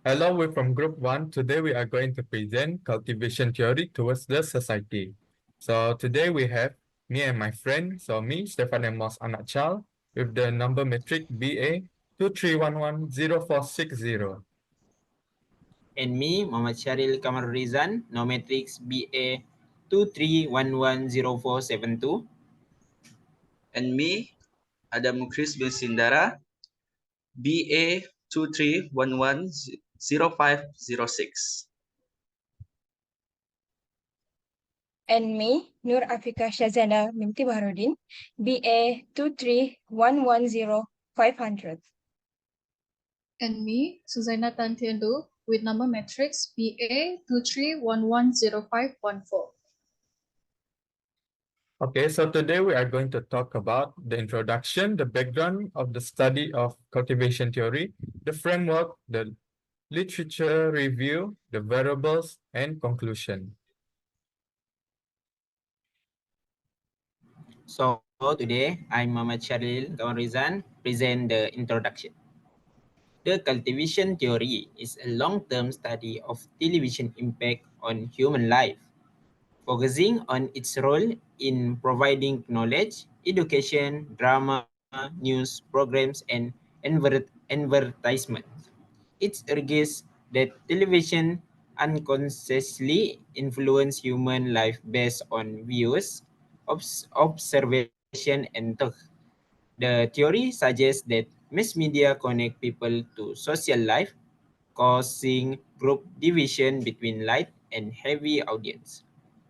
Hello, we're from Group 1. Today we are going to present cultivation theory towards the society. So today we have me and my friend, so me, Stefan Amos Anachal, with the number metric BA 23110460. And me, Muhammad Syaril Kamal Rizan, no matrix BA 23110472. And me, Adam Chris bin Sindara, BA 23110506. And me, Nur Afika Shazana Minti Baharudin, BA 23110-500. And me, Suzaina Tantiendu, with number matrix BA 23110514. Okay, so today we are going to talk about the introduction, the background of the study of cultivation theory, the framework, the literature review, the variables, and conclusion. So today, I'm Muhammad Syaril Kamal Rizan, present the introduction. The cultivation theory is a long-term study of television impact on human life, focusing on its role in providing knowledge, education, drama, news, programs, and advertisements. It argues that television unconsciously influence human life based on views, observation, and thought. The theory suggests that mass media connect people to social life, causing group division between light and heavy audience.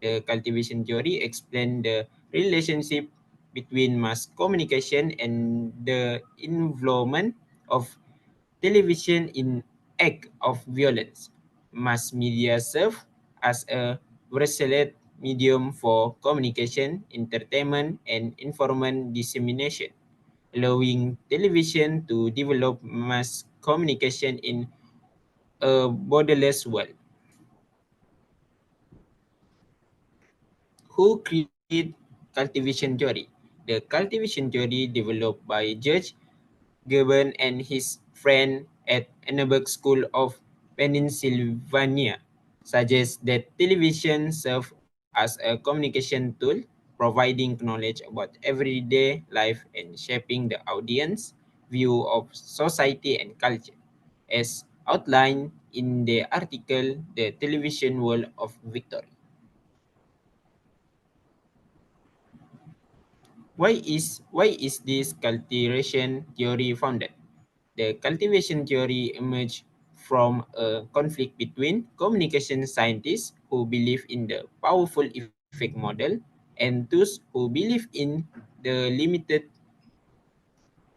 The cultivation theory explains the relationship between mass communication and the involvement of television in act of violence. Mass media serve as a versatile medium for communication, entertainment, and information dissemination, allowing television to develop mass communication in a borderless world. Who created cultivation theory? The cultivation theory developed by Judge Gibbon and his friend at Annenberg School of Pennsylvania suggests that television serves as a communication tool, providing knowledge about everyday life and shaping the audience view of society and culture. As outlined in the article The Television World of Victory. Why is this cultivation theory founded? The cultivation theory emerged from a conflict between communication scientists who believe in the powerful effect model and those who believe in the limited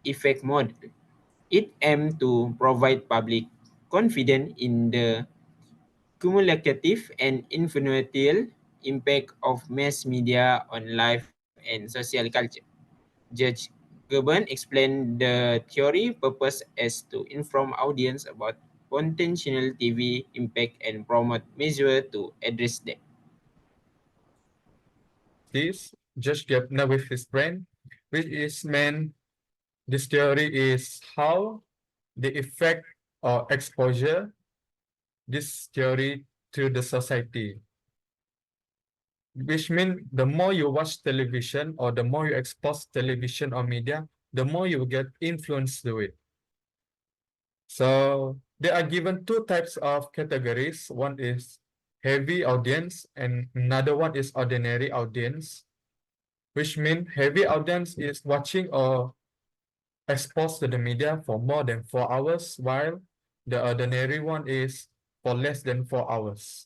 effect model. It aimed to provide public confidence in the cumulative and influential impact of mass media on life and social culture. Judge Gerben explained the theory purpose as to inform audience about potential TV impact and promote measures to address them. This Josh Gepner with his friend, which is meant this theory is how the effect or exposure this theory to the society. Which means the more you watch television or the more you expose television or media, the more you get influenced to it. So they are given two types of categories. One is heavy audience and another one is ordinary audience, which means heavy audience is watching or exposed to the media for more than 4 hours, while the ordinary one is for less than 4 hours.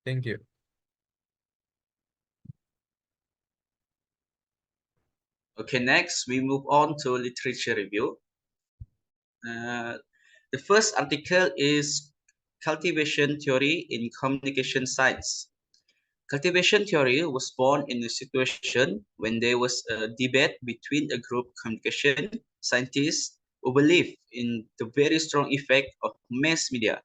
Thank you. Okay, next we move on to literature review. The first article is Cultivation Theory in Communication Science. Cultivation theory was born in a situation when there was a debate between a group communication scientists who believe in the very strong effect of mass media,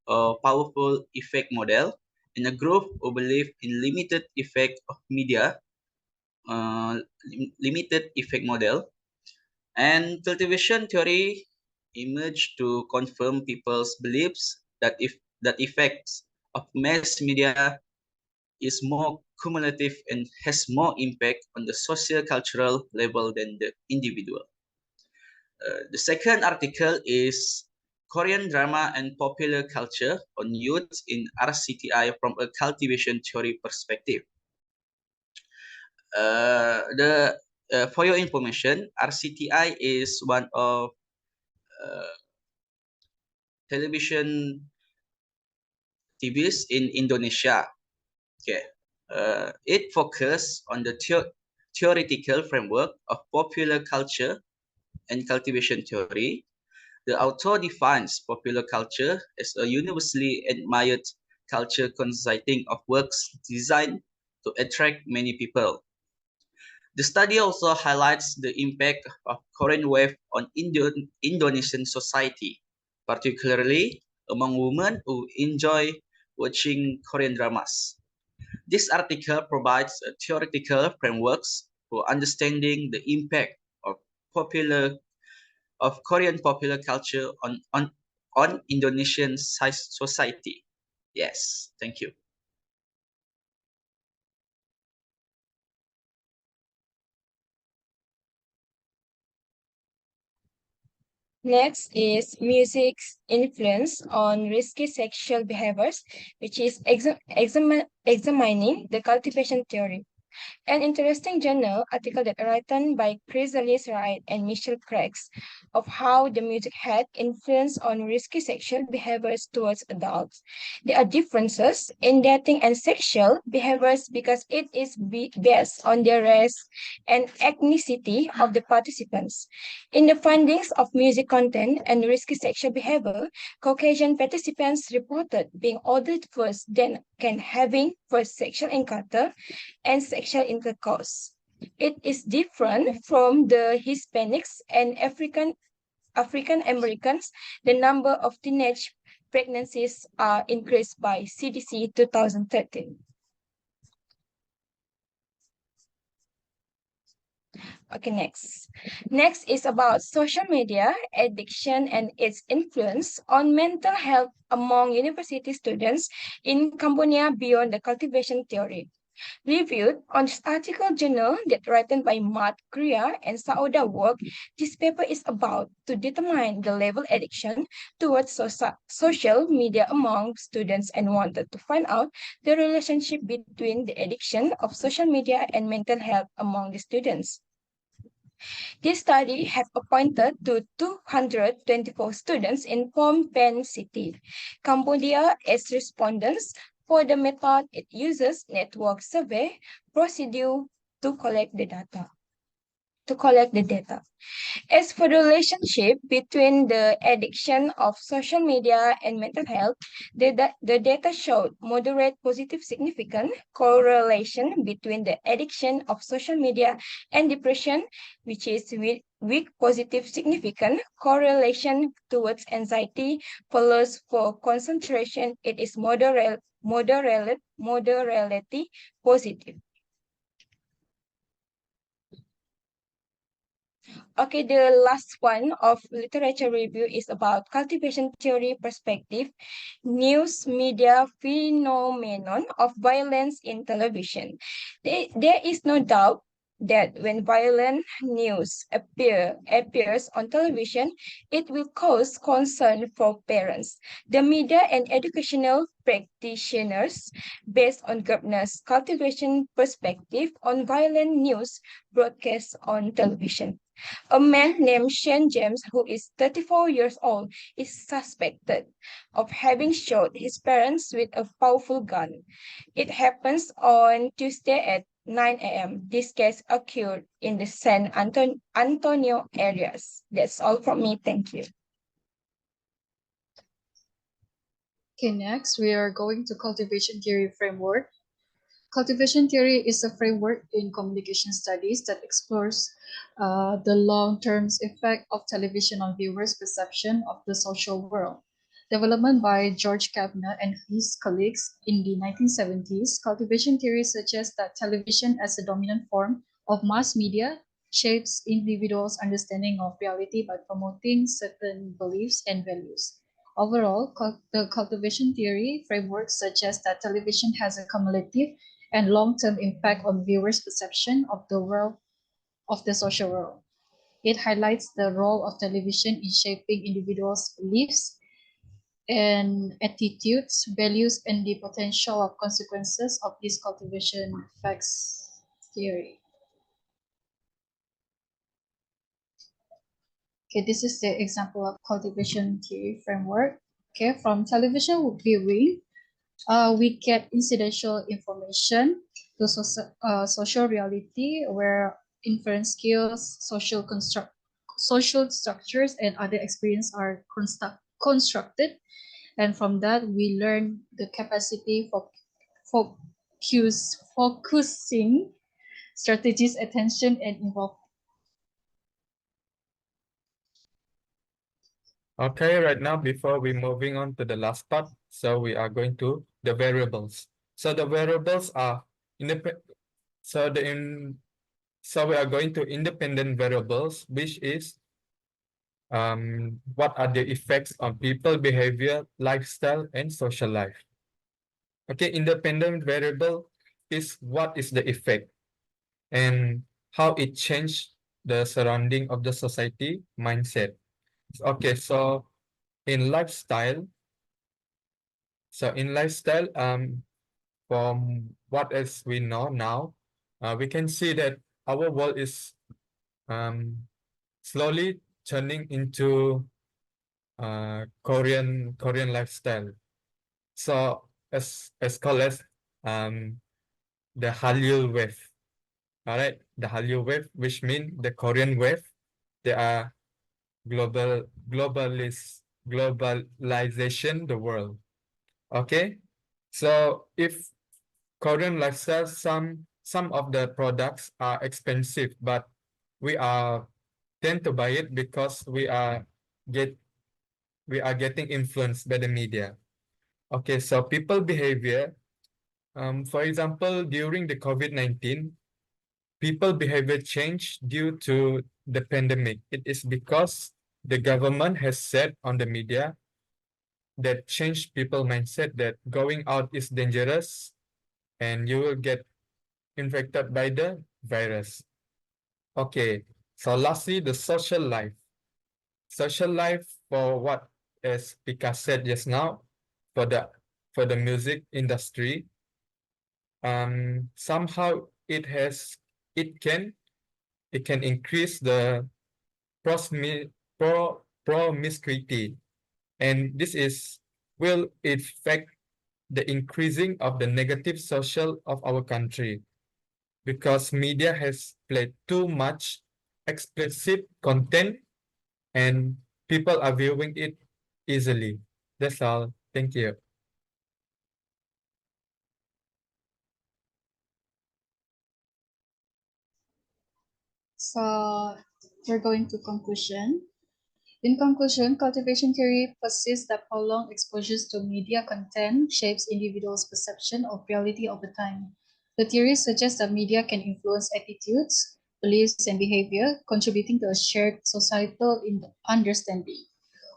a powerful effect model, and a group who believe in limited effect of media, limited effect model, And cultivation theory emerged to confirm people's beliefs that if that effects of mass media is more cumulative and has more impact on the social cultural level than the individual. The second article is Korean drama and popular culture on youth in RCTI from a cultivation theory perspective. For your information, RCTI is one of television TVs in Indonesia. Okay. It focuses on the theoretical framework of popular culture and cultivation theory. The author defines popular culture as a universally admired culture consisting of works designed to attract many people. The study also highlights the impact of Korean wave on Indonesian society, particularly among women who enjoy watching Korean dramas. This article provides a theoretical frameworks for understanding the impact of popular Korean popular culture on Indonesian society. Yes, thank you. Next is music's influence on risky sexual behaviors, which is examining the cultivation theory. An interesting journal article that written by Chrysalis Wright and Michelle Craigs of how the music had influence on risky sexual behaviors towards adults. There are differences in dating and sexual behaviors because it is based on the race and ethnicity of the participants. In the findings of music content and risky sexual behavior, Caucasian participants reported being ordered first, then can having first sexual encounter and sexual intercourse. It is different from the Hispanics and African Americans. The number of teenage pregnancies are increased by CDC 2013. Okay, next. Next is about social media addiction and its influence on mental health among university students in Cambodia beyond the cultivation theory. Reviewed on this article journal that written by Matt Greer and Sauda work, this paper is about to determine the level addiction towards social media among students and wanted to find out the relationship between the addiction of social media and mental health among the students. This study has appointed to 224 students in Phnom Penh City, Cambodia as respondents. For the method, it uses network survey procedure to collect the data. As for the relationship between the addiction of social media and mental health, the data showed moderate positive significant correlation between the addiction of social media and depression, which is weak positive significant correlation towards anxiety, follows for concentration, it is moderately positive. Okay, the last one of literature review is about cultivation theory perspective, news media phenomenon of violence in television. There is no doubt that when violent news appears on television, it will cause concern for parents, the media and educational practitioners based on Gardner's cultivation perspective on violent news broadcast on television. A man named Shane James, who is 34 years old, is suspected of having shot his parents with a powerful gun. It happens on Tuesday at 9 a.m. This case occurred in the San Antonio areas. That's all from me. Thank you. Okay, next we are going to cultivation theory framework. Cultivation theory is a framework in communication studies that explores the long-term effect of television on viewers' perception of the social world. Development by George Kavner and his colleagues in the 1970s, cultivation theory suggests that television as a dominant form of mass media shapes individuals' understanding of reality by promoting certain beliefs and values. Overall, the cultivation theory framework suggests that television has a cumulative and long-term impact on viewers' perception of the world, of the social world. It highlights the role of television in shaping individuals' beliefs and attitudes, values, and the potential of consequences of this cultivation effects theory. Okay, this is the example of cultivation theory framework. Okay, from television viewing, we get incidental information to social reality where inference skills, social structures, and other experience are constructed. And from that, we learn the capacity for focusing strategies, attention, and involvement. Okay, right now, before we moving on to the last part, so we are going to the variables. So the variables are independent. So so we are going to independent variables, which is what are the effects on people behavior, lifestyle, and social life. Okay, independent variable is what is the effect and how it changed the surrounding of the society mindset. Okay, so in lifestyle, from what else we know now, we can see that our world is slowly turning into Korean lifestyle. So as called as the Hallyu wave. All right, the Hallyu wave, which means the Korean wave. They are globalization the world. Okay, so if Korean lifestyle, some of the products are expensive, but we are tend to buy it because get we are getting influenced by the media. Okay, so people behavior. For example, during the COVID-19, people behavior changed due to the pandemic. It is because the government has said on the media that changed people mindset that going out is dangerous and you will get infected by the virus. Okay, so lastly, the social life. Social life for what, as Pika said just now, for the music industry, somehow it can it can increase the promiscuity, and this will affect the increasing of the negative social of our country because media has played too much explicit content and people are viewing it easily. That's all. Thank you. So we're going to conclusion. In conclusion, cultivation theory persists that prolonged exposures to media content shapes individuals' perception of reality over time. The theory suggests that media can influence attitudes, beliefs, and behavior, contributing to a shared societal understanding.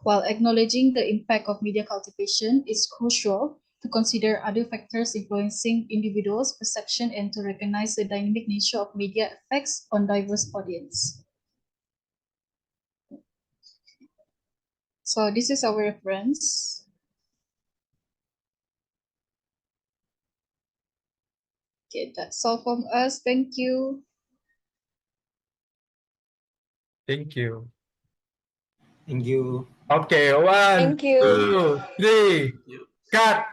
While acknowledging the impact of media cultivation, it's crucial to consider other factors influencing individuals' perception and to recognize the dynamic nature of media effects on diverse audience. So this is our reference. Okay, that's all from us. Thank you. Thank you. Thank you. Okay, one, Thank you. 2, 3, cut.